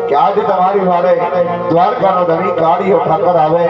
કે આજે તમારી વારે દ્વારકાનો ધણી કાળીયો ઠાકર આવે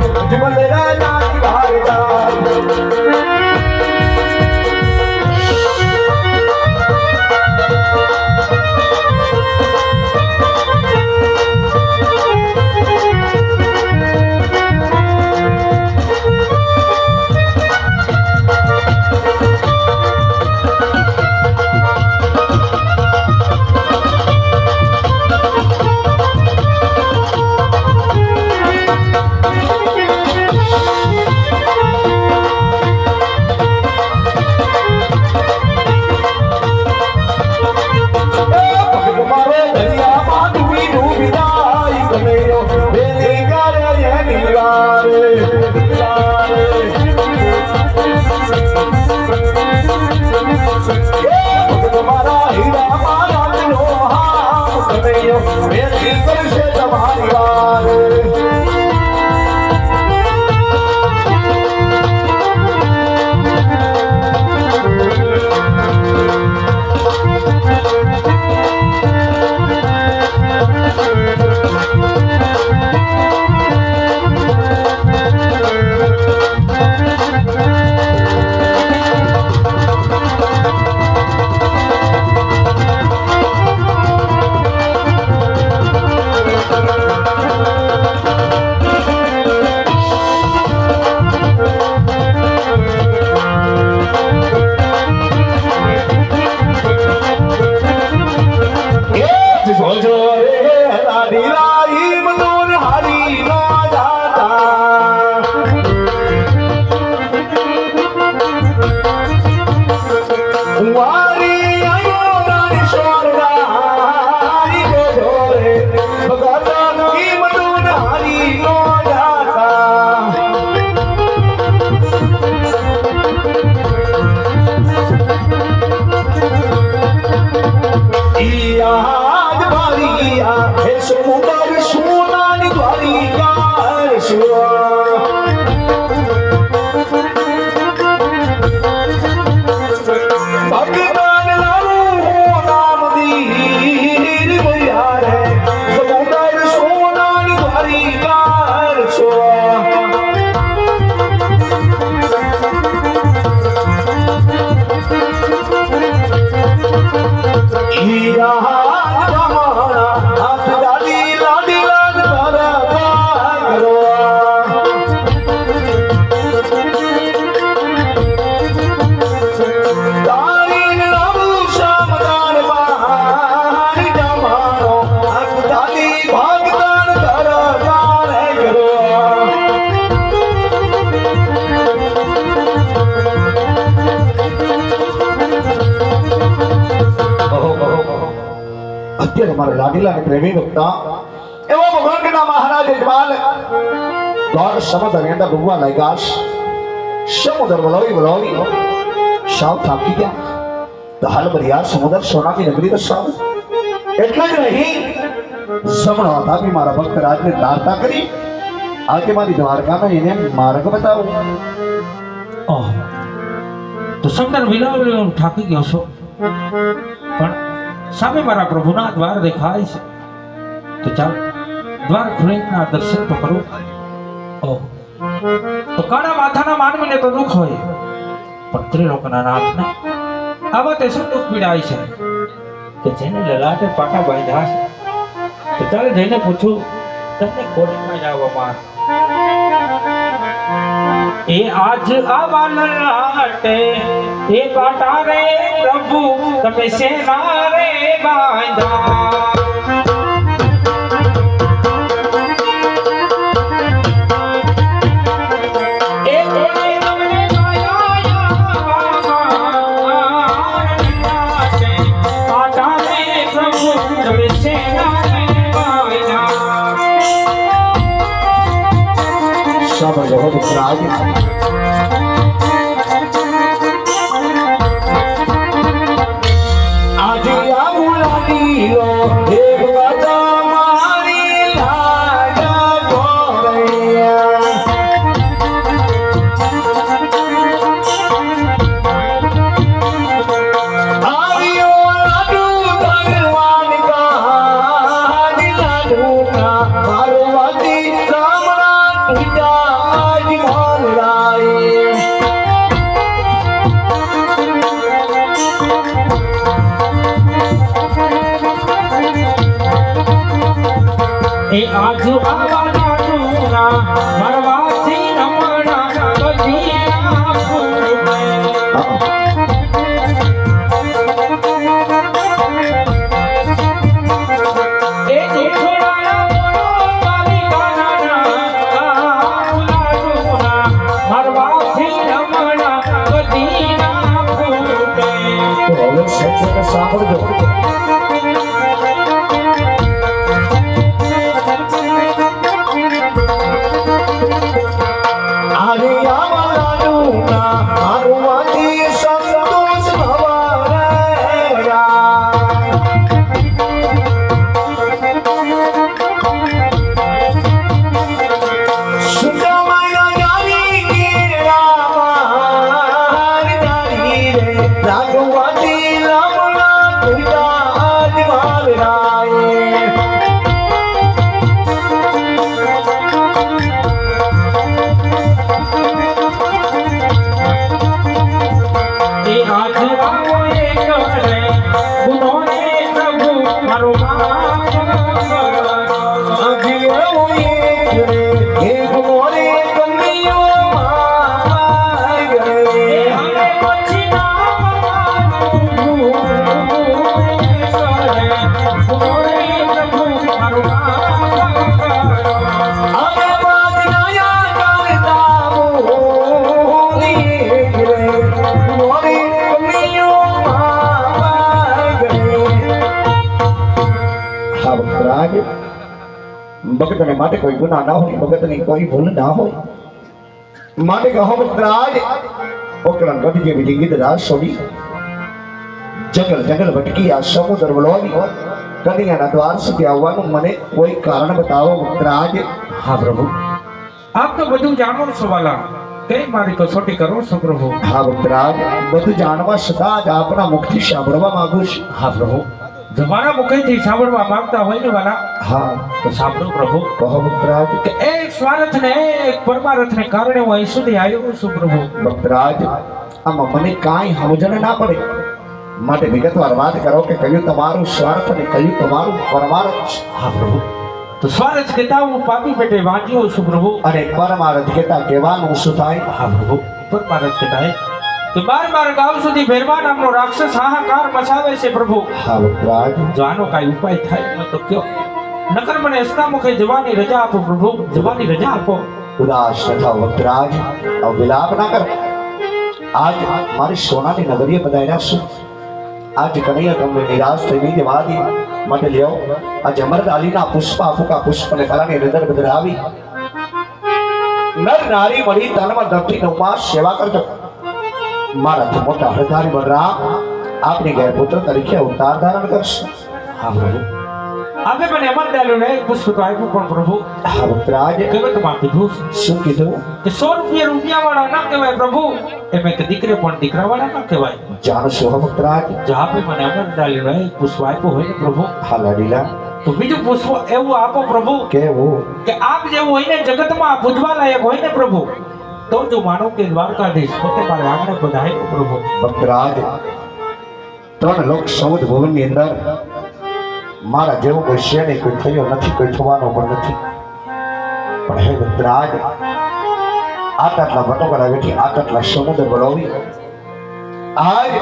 જીવન રાજાની ભારતા અત્યારે મારા લાડીલા અને પ્રેમી ભક્તા એવો ભગવાનના મહારાજ યજમાન દ્વાર સમુદ્ર રેંડા ડૂબવા લાગ્યા સમુદ્ર વલોવી સાવ થાકી ગયા તો હાલ બરિયાર સમુદ્ર સોનાની નગરી તો સાવ એટલે જ નહીં સમણો હતા મારા ભક્ત રાજને દારતા કરી આજે મારી દ્વારકામાં એને માર્ગ બતાવો તો સમુદ્ર વિલાવ થાકી ગયો છો પણ સામે મારા પ્રભુના દ્વાર દેખાય છે તો ચાલ દ્વાર ખોલીને દર્શન તો કરું તો કાળા માથાના માનવીને તો દુઃખ હોય પણ ત્રિલોકના નાથને આવા તે શું દુઃખ પીડાય છે કે જેને લલાટે પાટા બાંધ્યા છે તો ચાલે જઈને પૂછું તમને કોડીમાં જવામાં એ આજ આવા લલાટે એ પાટા રે પ્રભુ તમે સેના રે બાંધા Hallelujah. આજ માલરાય એ આજુ આવાના ડુંગરા મરવાથી રમણા બધી એ જેઠોડા વાલી ગાના મરવાથી રમણા બધી તો હવે સત્યને સાંભળજો અરે આવાલાનું ના મારવાથી સંતોષ ભવારા સુખમય જાની ગીરામાર તારી રે રાગવાતી રામના તુડા આજ માલરાય ભગતને માટે કોઈ ગુના ના હોય ભગતની કોઈ ભૂલ ના હોય માટે કહો ભક્તરાજ ઓકળન ગઢ જેવી ડીંગી રાજ છોડી જંગલ જંગલ ભટકી આ સમુદ્ર વલોવી કન્યાના દ્વાર સુધી આવવાનું મને કોઈ કારણ બતાવો ભક્તરાજ હા પ્રભુ આપ તો બધું જાણો છો વાલા તે મારી કસોટી કરો છો પ્રભુ હા ભક્તરાજ બધું જાણવા છતાં જ આપના મુખથી સાંભળવા માંગુ છું હા પ્રભુ તમારા મુખેથી સાંભળવા માંગતા હોય ને વાલા હા તો સાંભળો પ્રભુ કહો ભક્તરાજ કે એક સ્વાર્થ ને એક પરમાર્થને કારણે હું અહીં સુધી આવ્યો છું પ્રભુ ભક્તરાજ આમાં મને કાંઈ સમજણ ના પડે માટે વિગતવાર વાત કરો કે કયું તમારું સ્વાર્થ અને કયું તમારું પરમાર્થ છે? હા પ્રભુ તો સ્વાર્થ કહેતા હું પાપી પેટે વાંચ્યો છું પ્રભુ અને પરમાર્થ કહેતા કહેવાનું શું થાય હા પ્રભુ પરમાર્થ કહેતા કે બાર ગામ સુધી ભેરવા નામનો રાક્ષસ હાહાકાર મચાવે છે પ્રભુ હા ભક્તરાજ જો આનો કાંઈ ઉપાય થાય મને તો કયો નકર મને હસના મુખે જવાની રજા આપો પ્રભુ જવાની રજા આપો ઉદાસ ન થાઓ ભક્તરાજ હવે વિલાપ ના કરો આજ મારી સોનાની નગરીએ બધાયા છું આજ કનૈયા તમને નિરાશ થઈ નહીં જવા દી માટે લ્યો આજે અમરદાલીના પુષ્પ ફૂકા પુષ્પને કલાની નજર બદલાવી નર નારી મળી તનમાં ધરતી નવમાં સેવા કરજો મારાથી મોટા હરધારી બલરામ આપની ઘેર પુત્ર તરીકે અવતાર ધારણ કરશે હા પ્રભુ આપે મને અમર ડાલ્યો ને પુષ્પ તો આપ્યું પણ પ્રભુ હા ભક્તરાજ કેવું તમારે કીધું શું કીધું કે 100 રૂપિયા વાળા ના કહેવાય પ્રભુ એમ કે દીકરે પણ દીકરા વાળા ના કહેવાય જાણો છો હો ભક્તરાજ જો આપે મને અમર ડાલ્યો ને પુષ્પ આપ્યું હોય ને પ્રભુ હા લાડીલા તો બીજું પુષ્પ એવું આપો પ્રભુ કેવું કે આપ જેવું હોય ને જગતમાં પૂજવા લાયક હોય ને પ્રભુ તો જો માનો કે દ્વારકાધીશ પોતે મારે આંગણે પધાર્યો પ્રભુ ભક્તરાજ 3 લોક સમુદ્ર ભુવનની અંદર મારા જેવો કોઈ છે નહીં કોઈ થયો નથી કોઈ થવાનો પણ નથી પણ હે ભક્તરાજ આટલા વટોકરા વેઠી આટલા સમુદ્ર વળોવી આજ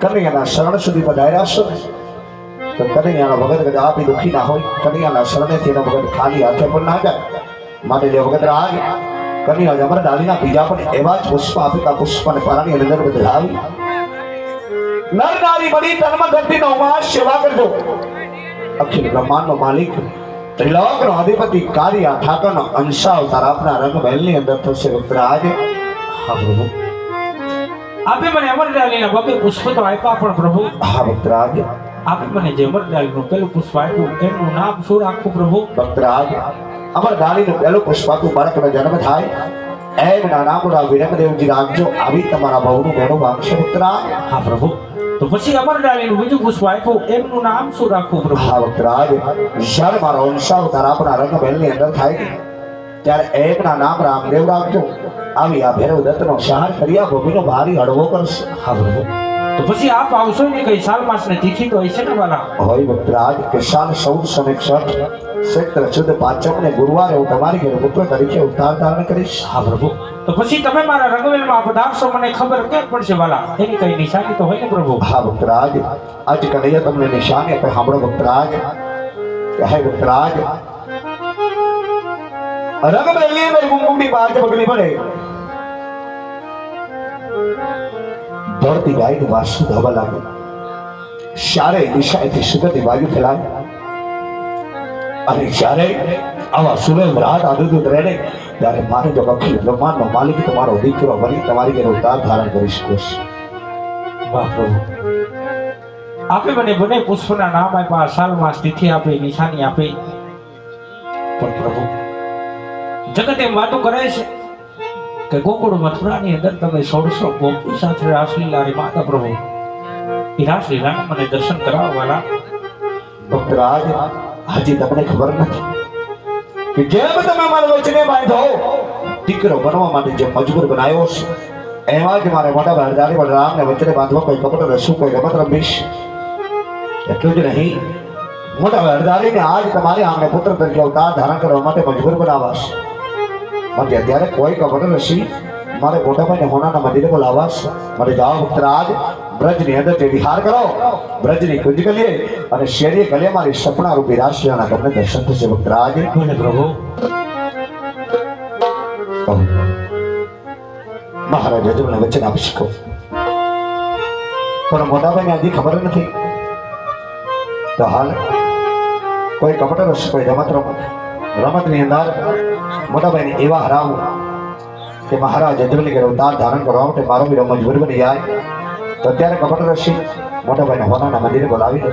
કનૈયાના શરણ સુધી પધાર્યા છો ને તો કનૈયાનો ભગત કદાચ આપી દુઃખી ના હોય કનૈયાના શરણે તેનો ભગત ખાલી હાથે પણ ના જાય માટે લે ભગતરાજ કનૈયા અમર ડાલીના બીજા પણ એવા જ પુષ્પ આપિકા પુષ્પ અને પારાની નજર બદલાવી નર નારી બની તનમાં ધરતી નવમાં સેવા કરજો અખિલ બ્રહ્માંડનો માલિક ત્રિલોકનો અધિપતિ કારિયા ઠાકરનો અંશા અવતાર આપના રંગ મહેલની અંદર થશે ભક્તરાજ હા પ્રભુ આપે મને અમરડાલીના બબે પુષ્પ તો આપ્યા પણ પ્રભુ હા ભક્તરાજ આપે મને જે અમરડાલીનું પેલું પુષ્પ આપ્યું એનું નામ શું રાખું પ્રભુ ભક્તરાજ અમર ડાલીનું પહેલું પુષ્પાતું બાળકનો જન્મ થાય એમ નાનામુડા વિરમદેવજી રાખજો આવી તમારા બહુનું બેનું માંગશે ભક્તરાજ હા પ્રભુ તો પછી અમરડાલીનું બીજું પુષ્પ આપ્યું એમનું નામ શું રાખું પ્રભુ હા ભક્તરાજ જ્યારે મારો અંશા અવતાર આપણા રંગ મહેલની અંદર થાય ત્યારે એકના નામ રામદેવ રાખજો. આવી આ ભૈરવ દત્તનો સહાર કરી આ ભૂમિનો ભારી હળવો કરશે. હા પ્રભુ. તો પછી આપ આવશો ને કઈ સાલ માસ ને તિથિ તો હશે ને વાલા? હોય ભક્તરાજ કે સાલ 1461 ચૈત્ર સુદ પાંચમ ને ગુરુવારે હું તમારી ઘરે પુત્ર તરીકે અવતાર ધારણ કરીશ. હા પ્રભુ. તો પછી તમે મારા રંગવેલમાં પધારશો મને ખબર કેમ પડશે વાલા? એની કઈ નિશાની તો હોય ને પ્રભુ? હા ભક્તરાજ, આજ કનૈયા તમને નિશાની આપે. સાંભળો ભક્તરાજ. હે ભક્તરાજ, રંગમેલી અંદર કુમકુમની પાંચ પગલી પડે. દોડતી ગાયની વાસુ ધાવા લાગે. ચારે દિશાએથી સુગંધી વાયુ ફેલાય. અને જ્યારે આવા સુરેલ રાત આદુદૂત રહે ત્યારે મારે જો અખિલ બ્રહ્માંડનો માલિક તમારો દીકરો બની તમારી ઘરે અવતાર ધારણ કરી શકો છો. વાહ પ્રભુ. આપે મને બને પુષ્પના નામ આપ્યા, સાલ માસ તિથિ આપી, નિશાની આપી. પણ પ્રભુ જગત એમ વાતો કરે છે કે ગોકુળ મથુરાની અંદર તમે 1600 ગોપી સાથે રાસલીલા માતા પ્રભુ. એ રાસલીલાના મને દર્શન કરાવવાલા. ભક્તરાજ, હજી તમને ખબર નથી કે જેમ તમે મારા વચને બાંધો દીકરો બનવા માટે જે મજબૂર બનાવ્યો છે, એમાં જ મારે મોટા બહારદારી બલરામને વચને બાંધવા કોઈ કપટ રસું કોઈ રમત રમીશ. એટલું જ નહીં, મોટા બહારદારીને આજ તમારી આમને પુત્ર તરીકે અવતાર ધારણ કરવા માટે મજબૂર બનાવાશ. માટે અત્યારે કોઈ કપટ રસી મારે મોટાભાઈને હોનાના મંદિરે બોલાવાશ. માટે જાઓ ભક્તરાજ, બ્રજની અંદર જે વિહાર કરો, બ્રજની કુંજ ગલીએ અને શેરીએ ગલીએ મારી સપના રૂપી રાશિયાના તમને દર્શન થશે. ભક્તરાજ મને પ્રભુ. મહારાજ અજમને વચન આપી શકો, પણ મોટાભાઈને હજી ખબર નથી. તો હાલ કોઈ કપટ રસ કોઈ રમતની અંદર મોટાભાઈને એવા હરાવું કે મહારાજ અજમલી ઘરે અવતાર ધારણ કરવા માટે મારો વીરો મજબૂર બની જાય. તો અત્યારે કપટ રસી મોટાભાઈને હોનાના મંદિરે બોલાવી દે.